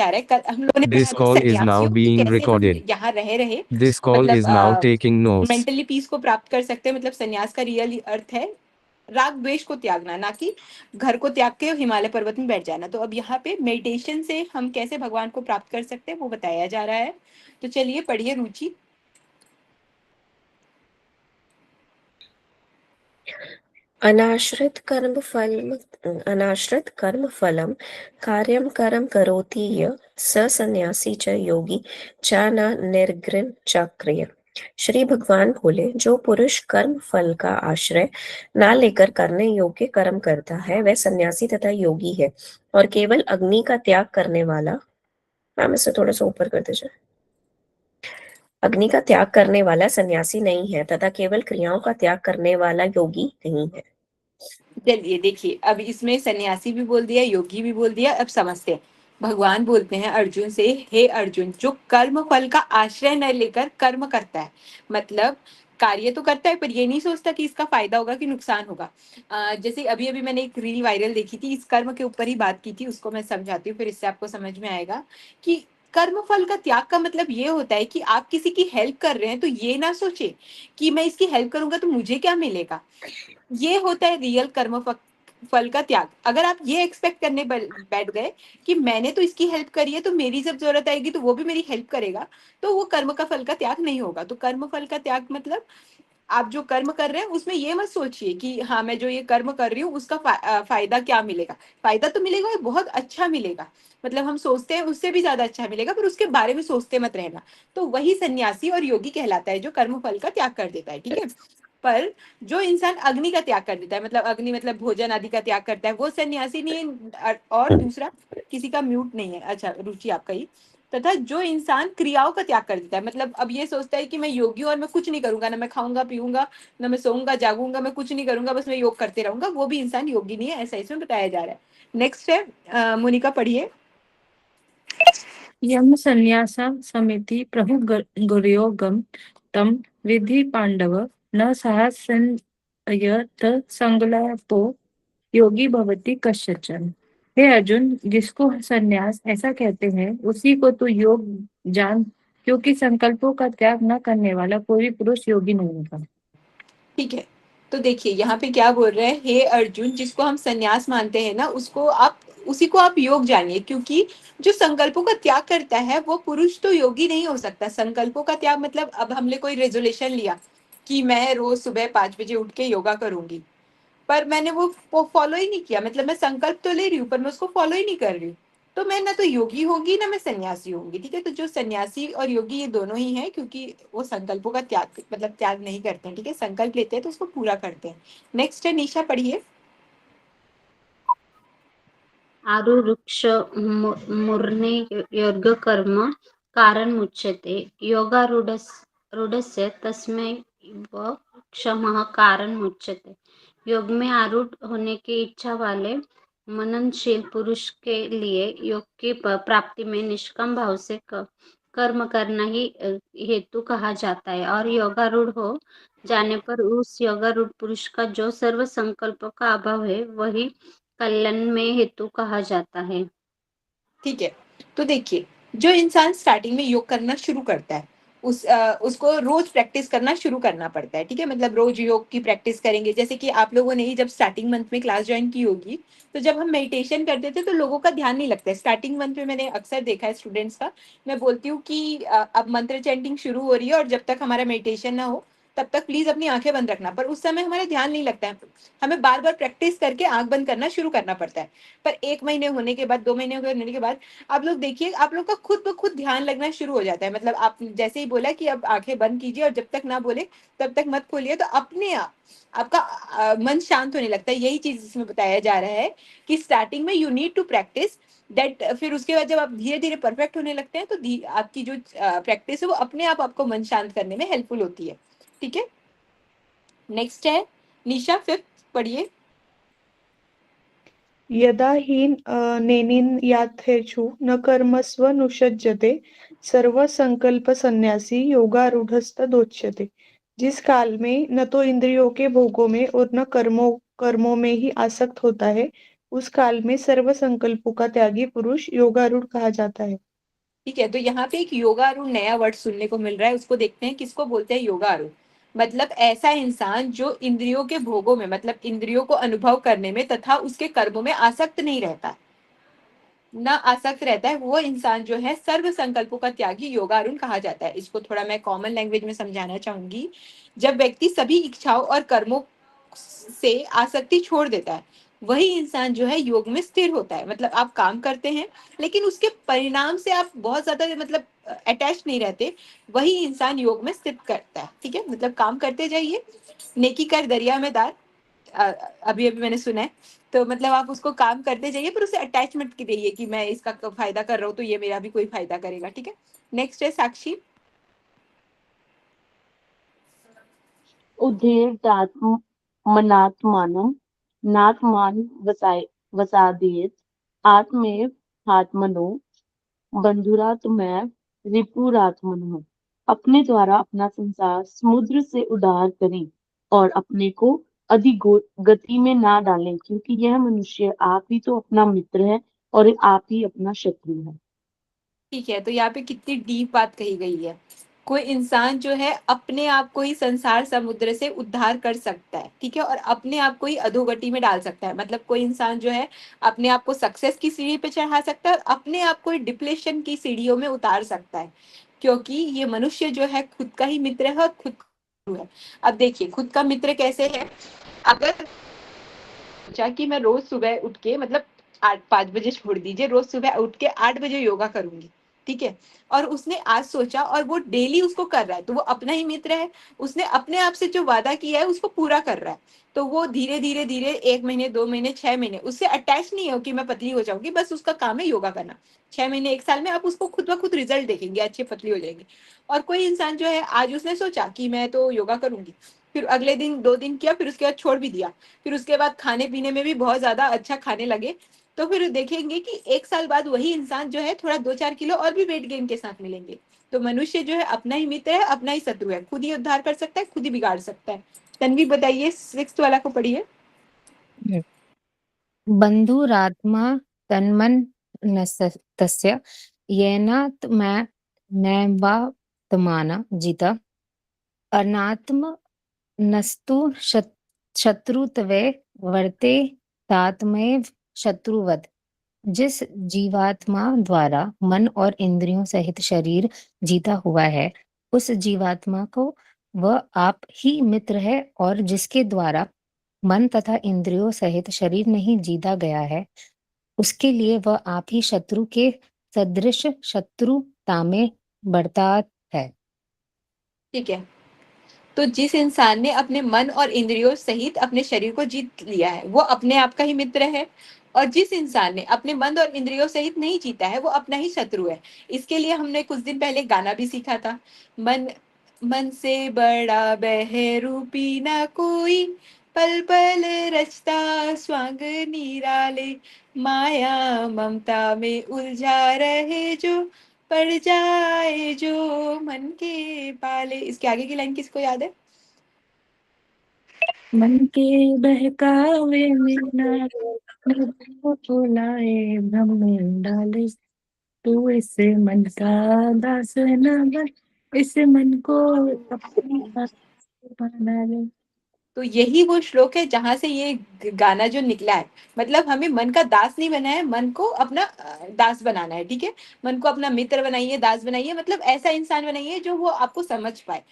जा रहा है। हम लोगों ने This पढ़ा था call is now सन्यासियों की being कैसे हम recorded. यहाँ रहे This call मतलब is now taking notes. Mentally peace को प्राप्त कर सकते हैं। मतलब सन्यास का रियल अर्थ है राग द्वेष को त्यागना, ना कि घर को त्याग के हिमालय पर्वत में बैठ जाना। तो अब यहाँ पे मेडिटेशन से हम कैसे भगवान को प्राप्त कर सकते हैं वो बताया जा रहा है। तो चलिए पढ़िए रुचि। अनाश्रित कर्म फलम कार्यम करम करोति य स सन्यासी च योगी च न निर्घृण चक्रिय। श्री भगवान बोले, जो पुरुष कर्म फल का आश्रय ना लेकर करने योग्य कर्म करता है वह सन्यासी तथा योगी है, और केवल अग्नि का त्याग करने वाला, हम इसे थोड़ा सा ऊपर कर दीजिए, अग्नि का त्याग करने वाला सन्यासी नहीं है तथा केवल क्रियाओं का त्याग करने वाला योगी नहीं है। चलिए देखिए, अब इसमें सन्यासी भी बोल दिया, योगी भी बोल दिया। अब समझते हैं। भगवान बोलते हैं अर्जुन से, हे अर्जुन, जो कर्म फल का आश्रय न लेकर कर्म करता है, मतलब कार्य तो करता है पर ये नहीं सोचता कि इसका फायदा होगा कि नुकसान होगा। जैसे अभी अभी मैंने एक रील वायरल देखी थी, इस कर्म के ऊपर ही बात की थी, उसको मैं समझाती हूँ, फिर इससे आपको समझ में आएगा कि कर्म फल का त्याग का मतलब ये होता है कि आप किसी की हेल्प कर रहे हैं तो ये ना सोचे कि मैं इसकी हेल्प करूंगा तो मुझे क्या मिलेगा। ये होता है रियल फल का त्याग। अगर आप ये एक्सपेक्ट करने बैठ गए कि मैंने तो इसकी हेल्प करी है तो मेरी जब जरूरत आएगी तो वो भी मेरी हेल्प करेगा, तो वो कर्म का फल का त्याग नहीं होगा। तो कर्म फल का त्याग मतलब आप जो कर्म कर रहे हैं उसमें ये मत सोचिए कि हाँ मैं जो ये कर्म कर रही हूँ उसका फायदा क्या मिलेगा। फायदा तो मिलेगा और बहुत अच्छा मिलेगा, मतलब हम सोचते हैं उससे भी ज्यादा अच्छा मिलेगा, पर उसके बारे में सोचते मत रहना। तो वही सन्यासी और योगी कहलाता है जो कर्म फल का त्याग कर देता है। ठीक है। पर जो इंसान अग्नि का त्याग कर देता है, मतलब अग्नि मतलब भोजन आदि का त्याग करता है, वो सन्यासी नहीं है। और दूसरा, किसी का म्यूट नहीं है, अच्छा रुचि आपका ही। तथा जो इंसान क्रियाओं का त्याग कर देता है, मतलब अब ये सोचता है कि मैं योगी हूं और मैं कुछ नहीं करूंगा, ना मैं खाऊंगा पीऊंगा, ना मैं सोऊंगा जागूंगा, मैं कुछ नहीं करूंगा, बस मैं योग करते रहूंगा, वो भी इंसान योगी नहीं है, ऐसा इसमें बताया जा रहा है। नेक्स्ट है मोनिका, पढ़िए। यम संन्यासा समिति प्रभु गुरयोगम तम विधि पांडव न साहसयत संगलापो योगी भवति कश्चन। हे अर्जुन, जिसको संन्यास ऐसा कहते हैं उसी को तू योग जान, क्योंकि संकल्पों का त्याग न करने वाला कोई भी पुरुष योगी नहीं होगा। ठीक है। तो देखिए यहाँ पे क्या बोल रहे हैं, हे अर्जुन, जिसको हम सन्यास मानते हैं ना उसको आप, उसी को आप योग जानिए, क्योंकि जो संकल्पों का त्याग करता है वो पुरुष तो योगी नहीं हो सकता। संकल्पों का त्याग मतलब अब हमने कोई रेजोल्यूशन लिया कि मैं रोज सुबह 5 बजे उठ के योगा करूंगी, पर मैंने वो फॉलो ही नहीं किया, मतलब मैं संकल्प तो ले रही हूँ पर मैं उसको फॉलो ही नहीं कर रही हूँ, तो मैं ना तो योगी होगी ना मैं सन्यासी होंगी। ठीक है। तो जो सन्यासी और योगी ये दोनों ही हैं, क्योंकि वो संकल्पों का त्याग मतलब त्याग नहीं करते हैं। ठीक है। संकल्प लेते हैं तो उसको पूरा करते हैं। नेक्स्ट है निशा, पढ़िए। आरुरुक्ष मूर्ने योग्य कर्म कारण मुच्यते योगारूढ़स्य तस्मै क्षमः कारण मुच्यते। योग में आरूढ़ होने की इच्छा वाले मननशील पुरुष के लिए योग की प्राप्ति में निष्काम भाव से कर्म करना ही हेतु कहा जाता है, और योगारूढ़ हो जाने पर उस योगारूढ़ पुरुष का जो सर्व संकल्प का अभाव है वही कल्याण में हेतु कहा जाता है। ठीक है। तो देखिए, जो इंसान स्टार्टिंग में योग करना शुरू करता है उसको रोज प्रैक्टिस करना शुरू करना पड़ता है। ठीक है। मतलब रोज योग की प्रैक्टिस करेंगे, जैसे कि आप लोगों ने ही जब स्टार्टिंग मंथ में क्लास ज्वाइन की होगी, तो जब हम मेडिटेशन करते थे तो लोगों का ध्यान नहीं लगता है। स्टार्टिंग मंथ में मैंने अक्सर देखा है स्टूडेंट्स का, मैं बोलती हूँ कि अब मंत्र चैंटिंग शुरू हो रही है और जब तक हमारा मेडिटेशन ना हो तब तक प्लीज अपनी आंखें बंद रखना, पर उस समय हमारा ध्यान नहीं लगता है। हमें बार बार प्रैक्टिस करके आंख बंद करना शुरू करना पड़ता है। पर 1 महीने होने के बाद, 2 महीने होने के बाद आप लोग देखिए, आप लोग का खुद ब खुद ध्यान लगना शुरू हो जाता है। मतलब आप जैसे ही बोला कि अब आंखें बंद कीजिए और जब तक ना बोले तब तक मत खोलिए, तो अपने आप आपका मन शांत होने लगता है। यही चीज इसमें बताया जा रहा है कि स्टार्टिंग में you need to practise that, फिर उसके बाद जब आप धीरे धीरे परफेक्ट होने लगते हैं तो आपकी जो प्रैक्टिस है वो अपने आप आपको मन शांत करने में हेल्पफुल होती है। ठीक है। नेक्स्ट है निशा, फिफ्थ, पढ़िए। यदा हि नेनियाथेषु न कर्मस्व नुषज्यते सर्वसंकल्प सन्यासी योगारूढ़स्तदोच्यते। जिस काल में न तो इंद्रियों के भोगों में और न कर्मों कर्मों में ही आसक्त होता है उस काल में सर्व संकल्पों का त्यागी पुरुष योगारूढ़ कहा जाता है। ठीक है, तो यहाँ पे एक योगारूढ़ नया वर्ड सुनने को मिल रहा है, उसको देखते हैं। किसको बोलते हैं योगारूढ़? मतलब ऐसा इंसान जो इंद्रियों के भोगों में, मतलब इंद्रियों को अनुभव करने में तथा उसके कर्मों में आसक्त नहीं रहता, ना आसक्त रहता है, वो इंसान जो है सर्व संकल्पों का त्यागी योगारूढ़ कहा जाता है। इसको थोड़ा मैं कॉमन लैंग्वेज में समझाना चाहूंगी। जब व्यक्ति सभी इच्छाओं और कर्मों से आसक्ति छोड़ देता है, वही इंसान जो है योग में स्थिर होता है। मतलब आप काम करते हैं लेकिन उसके परिणाम से आप बहुत ज्यादा मतलब अटैच नहीं रहते, वही इंसान योग में स्थित करता है। ठीक है, मतलब काम करते जाइए, नेकी कर दरिया में डाल, अभी अभी मैंने सुना है। तो मतलब आप उसको काम करते जाइए, पर उसे अटैचमेंट की रहिए कि मैं इसका फायदा कर रहा हूँ तो ये मेरा भी कोई फायदा करेगा। ठीक है, नेक्स्ट है साक्षी। उद्धेर्तात्मनात्मानं नात्मान वसादेत आत्मेव आत्मनो बंधुरात्मैव रिपुरात्मनः। अपने द्वारा अपना संसार समुद्र से उद्धार करें और अपने को गति में ना डालें, क्योंकि यह मनुष्य आप ही तो अपना मित्र है और आप ही अपना शत्रु है। ठीक है, तो यहाँ पे कितनी डीप बात कही गई है। कोई इंसान जो है अपने आप को ही संसार समुद्र से उद्धार कर सकता है, ठीक है, और अपने आप को ही अधोगति में डाल सकता है। मतलब कोई इंसान जो है अपने आप को सक्सेस की सीढ़ी पे चढ़ा सकता है और अपने आप को डिप्लेशन की सीढ़ियों में उतार सकता है, क्योंकि ये मनुष्य जो है खुद का ही मित्र है और खुद का शत्रु है। अब देखिए खुद का मित्र कैसे है। अगर सोचा कि मैं रोज सुबह उठ के, मतलब 8-5 बजे छोड़ दीजिए, रोज सुबह उठ के 8 बजे योगा करूंगी, ठीक है, और उसने आज सोचा और वो डेली उसको कर रहा है, तो वो अपना ही मित्र है। उसने अपने आप से जो वादा किया है उसको पूरा कर रहा है। तो वो धीरे धीरे धीरे 1 महीने, 2 महीने, 6 महीने उससे अटैच नहीं हो कि मैं पतली हो जाऊंगी, बस उसका काम है योगा करना। 6 महीने, 1 साल में आप उसको खुद ब खुद रिजल्ट देखेंगे, अच्छे पतली हो जाएंगे। और कोई इंसान जो है आज उसने सोचा कि मैं तो योगा करूंगी, फिर अगले दिन 2 दिन किया, फिर उसके बाद छोड़ भी दिया, फिर उसके बाद खाने पीने में भी बहुत ज्यादा अच्छा खाने लगे, तो फिर देखेंगे कि 1 साल बाद वही इंसान जो है थोड़ा 2-4 किलो और भी वेट गेन के साथ मिलेंगे। तो मनुष्य जो है अपना ही मित्र है, अपना ही शत्रु है, खुद ही उद्धार कर सकता है, खुद ही बिगाड़ सकता है। तन्वी बताइए, 6th वाला को पढ़िए। बन्धुरात्मा तन्मनस्तस्य येनात्मा नैवात्माना जिता अनात्मनस्तु शत्रुत्वे वर्ते तात्मैव शत्रुवत्। जिस जीवात्मा द्वारा मन और इंद्रियों सहित शरीर जीता हुआ है, उस जीवात्मा को वह आप ही मित्र है, और जिसके द्वारा मन तथा इंद्रियों सहित शरीर नहीं जीता गया है, उसके लिए वह आप ही शत्रु के सदृश शत्रुता में बढ़ता है। ठीक है, तो जिस इंसान ने अपने मन और इंद्रियों सहित अपने शरीर को जीत लिया है वो अपने आप का ही मित्र है, और जिस इंसान ने अपने मन और इंद्रियों सहित नहीं जीता है वो अपना ही शत्रु है। इसके लिए हमने कुछ दिन पहले गाना भी सीखा था। मन मन से बड़ा बहरूपी ना कोई, पल पल रचता स्वांग निराले, माया ममता में उलझा रहे जो, पड़ जाए जो मन के पाले। इसके आगे की लाइन किसको याद है? मन के बहकावे में ना फुलाए भ्रम में डाले, तू इस मन का दास न बन, इस मन को अपनी दास बना ले। तो यही वो श्लोक है जहां से ये गाना जो निकला है। मतलब हमें मन का दास नहीं बना है, मन को अपना दास बनाना है। ठीक है, मन को अपना मित्र बनाइए, दास बनाइए, मतलब ऐसा इंसान बनाइए जो वो आपको समझ पाए।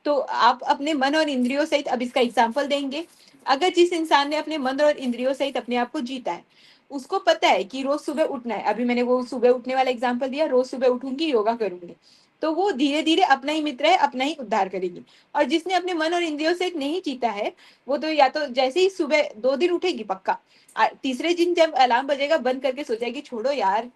तो आप अपने मन और इंद्रियों सहित, अब इसका एग्जाम्पल देंगे। अगर जिस इंसान ने अपने मन और इंद्रियों सहित अपने आप को जीता है, उसको पता है कि रोज सुबह उठना है, अभी मैंने वो सुबह उठने वाला एग्जाम्पल दिया, रोज सुबह उठूंगी, योगा करूंगी, तो वो धीरे धीरे अपना ही मित्र है, अपना ही उद्धार करेगी। और जिसने अपने मन और इंद्रियों से नहीं जीता है, वो तो या तो जैसे ही सुबह 2 दिन उठेगी पक्का, तीसरे दिन जब अलार्म बजेगा बंद करके सो जाएगी, छोड़ो यार।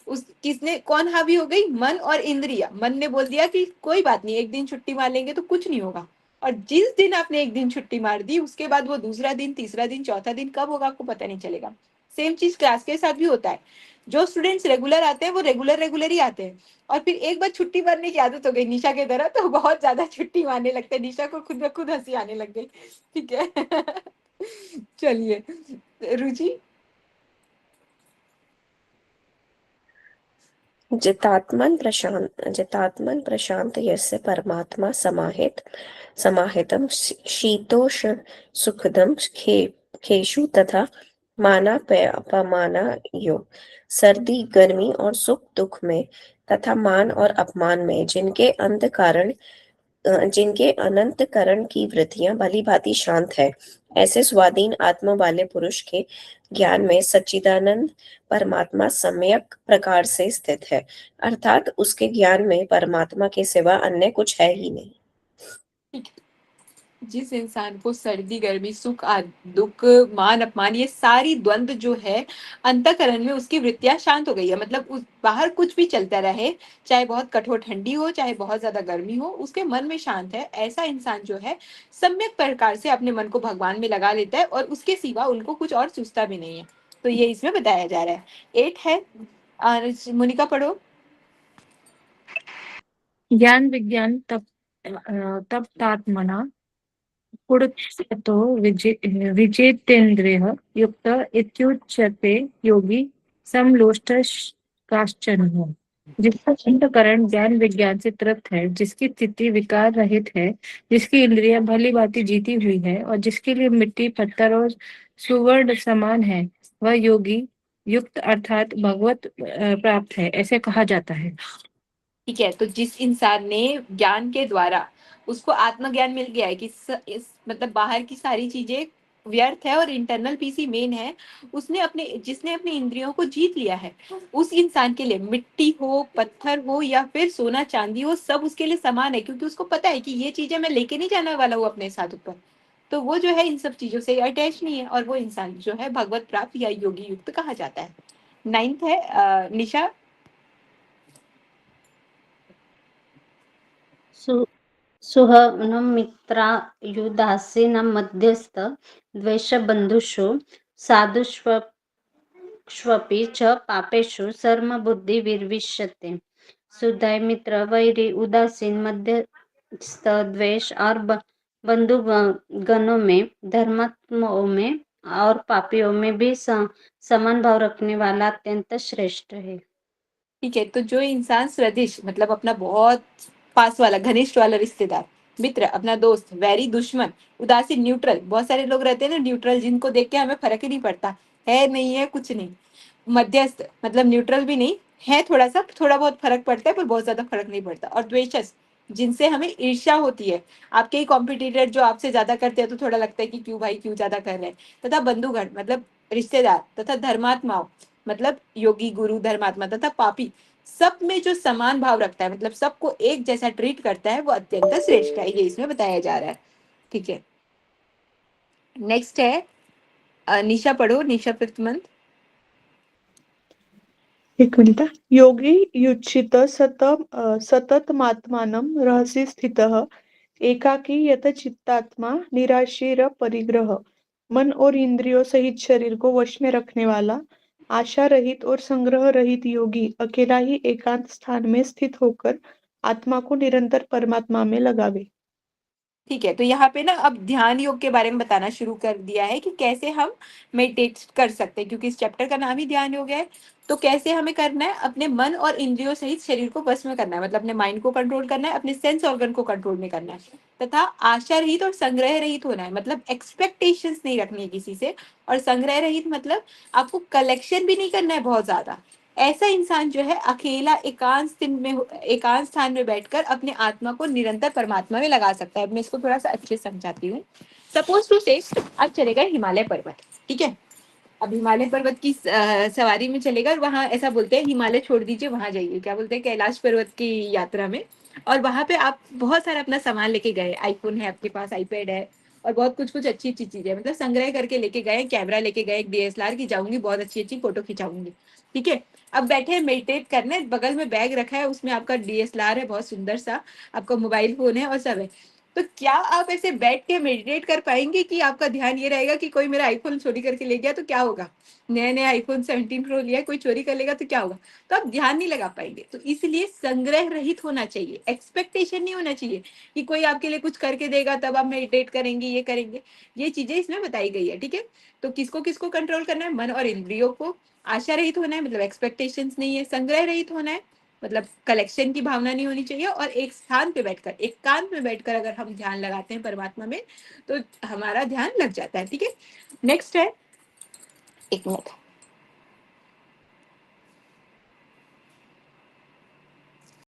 उस किसने, कौन हावी हो गई? मन और इंद्रिया। मन ने बोल दिया कि कोई बात नहीं, एक दिन छुट्टी मार लेंगे तो कुछ नहीं होगा। और जिस दिन आपने एक दिन छुट्टी मार दी, उसके बाद वो दूसरा दिन, तीसरा दिन, चौथा दिन कब होगा आपको पता नहीं चलेगा। सेम चीज क्लास के साथ भी होता है। जो स्टूडेंट्स रेगुलर आते हैं वो रेगुलर रेगुलर ही आते हैं, और फिर एक बार छुट्टी मारने की आदत हो गई निशा के तरह, तो बहुत ज्यादा छुट्टी मारने लगते हैं। निशा को खुद ब खुद हंसी आने लग गई। ठीक है। चलिए रुचि। जितात्मन प्रशांत यस्य परमात्मा समाहितम शीतोष्ण सुखदम खेषु तथा मानापमानयो, सर्दी गर्मी और सुख दुख में तथा मान और अपमान में जिनके अनंत करण की वृत्तियां भली भांति शांत है, ऐसे स्वाधीन आत्मा वाले पुरुष के ज्ञान में सच्चिदानंद परमात्मा सम्यक प्रकार से स्थित है, अर्थात उसके ज्ञान में परमात्मा के सिवा अन्य कुछ है ही नहीं। ठीक है। जिस इंसान को सर्दी गर्मी सुख दुख मान अपमान ये सारी द्वंद जो है अंतःकरण में उसकी वृत्तियां शांत हो गई है, मतलब उस बाहर कुछ भी चलता रहे, चाहे बहुत कठोर ठंडी हो चाहे बहुत ज्यादा गर्मी हो, उसके मन में शांत है, ऐसा इंसान जो है सम्यक प्रकार से अपने मन को भगवान में लगा लेता है और उसके सिवा उनको कुछ और सूझता भी नहीं है। तो ये इसमें बताया जा रहा है। 8 है, मोनिका पढ़ो। ज्ञान विज्ञान तप तात्मना पुरुषतो विजितेन्द्रियः युक्त इत्युच्यते योगी समलोष्टाश्चर्यः। जिसका अंतःकरण ज्ञान विज्ञान से तृप्त है, जिसकी स्थिति विकार रहित है, जिसकी इंद्रियां भली भांति जीती हुई है और जिसके लिए मिट्टी पत्थर और सुवर्ण समान है, वह योगी युक्त अर्थात भगवत प्राप्त है, ऐसे कहा जाता है। ठीक है, तो जिस इंसान ने ज्ञान के द्वारा उसको आत्मज्ञान मिल गया है कि मतलब बाहर की सारी चीजें व्यर्थ है और इंटरनल पीस ही मेन है, जिसने अपनी इंद्रियों को जीत लिया है, उस इंसान के लिए मिट्टी हो पत्थर हो या फिर सोना चांदी हो, सब उसके लिए समान है, क्योंकि उसको पता है कि ये चीजें मैं लेके नहीं जाने वाला हूँ अपने साथ ऊपर। तो वो जो है इन सब चीजों से अटैच नहीं है और वो इंसान जो है भगवत प्राप्त या योगी युक्त कहा जाता है। 9th है, निशा। सुहनं मित्रायुदासीनं मध्यस्थ द्वेषबन्धुषु साधुष्वपि च पापेषु सर्वबुद्धिर्विष्यते। सुधय मित्र वैरी उदासीन मध्यस्थ द्वेष और बंधु गणों में, धर्मात्माओं में और पापियों में भी समान भाव रखने वाला अत्यंत श्रेष्ठ है। ठीक है, तो जो इंसान स्वदेश मतलब अपना बहुत पास वाला घनिष्ठ वाला रिश्तेदार, मित्र अपना दोस्त, वैरी दुश्मन, उदासीन न्यूट्रल, बहुत सारे लोग रहते हैं ना न्यूट्रल, जिनको देख के हमें फर्क ही नहीं पड़ता, है नहीं है कुछ नहीं, मध्यस्थ मतलब न्यूट्रल भी नहीं है, थोड़ा बहुत फर्क पड़ता है पर बहुत ज्यादा फर्क नहीं पड़ता, और द्वेषस जिनसे हमें ईर्ष्या होती है, आपके ही कॉम्पिटिटर जो आपसे ज्यादा करते हैं तो थोड़ा लगता है कि क्यों भाई क्यों ज्यादा कर रहे हैं, तथा बंधुगण मतलब रिश्तेदार, तथा धर्मात्माओं मतलब योगी गुरु धर्मात्मा, तथा पापी सब में जो समान भाव रखता है, मतलब सबको एक जैसा ट्रीट करता है, वो अत्यंत श्रेष्ठ है, ये इसमें बताया जा रहा है। ठीक है, नेक्स्ट है, निशा पढ़ो, निशा 5th मंथ। एक मिनिट। योगी युचित सततमात्मानं रहसि स्थितः एकाकी यत चित्तात्मा निराशीर परिग्रह। मन और इंद्रियों सहित शरीर को वश में रखने वाला आशा रहित और संग्रह रहित योगी अकेला ही एकांत स्थान में स्थित होकर आत्मा को निरंतर परमात्मा में लगावे। ठीक है, तो यहाँ पे ना अब ध्यान योग के बारे में बताना शुरू कर दिया है कि कैसे हम मेडिटेट कर सकते हैं, क्योंकि इस चैप्टर का नाम ही ध्यान योग है। तो कैसे हमें करना है, अपने मन और इंद्रियों सहित शरीर को बस में करना है, मतलब अपने माइंड को कंट्रोल करना है, अपने सेंस ऑर्गन को कंट्रोल में करना है, तथा आशा रहित और संग्रह रहित होना है, मतलब एक्सपेक्टेशंस नहीं रखनी है किसी से, और संग्रह रहित मतलब आपको कलेक्शन भी नहीं करना है बहुत ज्यादा। ऐसा इंसान जो है अकेला एकांत स्थान में बैठकर अपने आत्मा को निरंतर परमात्मा में लगा सकता है। मैं इसको थोड़ा सा अच्छे से समझाती हूँ। सपोज टू से अब चले गए हिमालय पर्वत, ठीक है, अब हिमालय पर्वत की सवारी में चलेगा और वहां ऐसा बोलते हैं हिमालय छोड़ दीजिए, वहां जाइए, क्या बोलते हैं, कैलाश पर्वत की यात्रा में। और वहां पे आप बहुत सारा अपना सामान लेके गए, आईफोन है आपके पास, आईपैड है, और बहुत कुछ कुछ अच्छी अच्छी चीजें, मतलब संग्रह करके लेके गए, कैमरा लेके गए, एक डीएसएलआर की जाऊंगी बहुत अच्छी अच्छी फोटो खिंचाऊंगी। ठीक है, अब बैठे हैं मेडिटेट करने, बगल में बैग रखा है, उसमें आपका डीएसएलआर है बहुत सुंदर सा, आपका मोबाइल फोन है और सब है। तो क्या आप ऐसे बैठ के मेडिटेट कर पाएंगे कि आपका ध्यान ये रहेगा कि कोई मेरा आईफोन चोरी करके ले गया तो क्या होगा, नया नया आईफोन 17 प्रो लिया, कोई चोरी कर लेगा तो क्या होगा, तो आप ध्यान नहीं लगा पाएंगे। तो इसलिए संग्रह रहित होना चाहिए, एक्सपेक्टेशन नहीं होना चाहिए कि कोई आपके लिए कुछ करके देगा तब आप मेडिटेट करेंगे, ये करेंगे, ये चीजें इसमें बताई गई है। ठीक है, तो किसको कंट्रोल करना है, मन और इंद्रियों को, आशा रहित होना है मतलब एक्सपेक्टेशंस नहीं है, संग्रह रहित होना है मतलब कलेक्शन की भावना नहीं होनी चाहिए, और एक स्थान पे बैठकर, एकांत में बैठकर अगर हम ध्यान लगाते हैं परमात्मा में तो हमारा ध्यान लग जाता है। ठीक है, नेक्स्ट है, एक मिनट।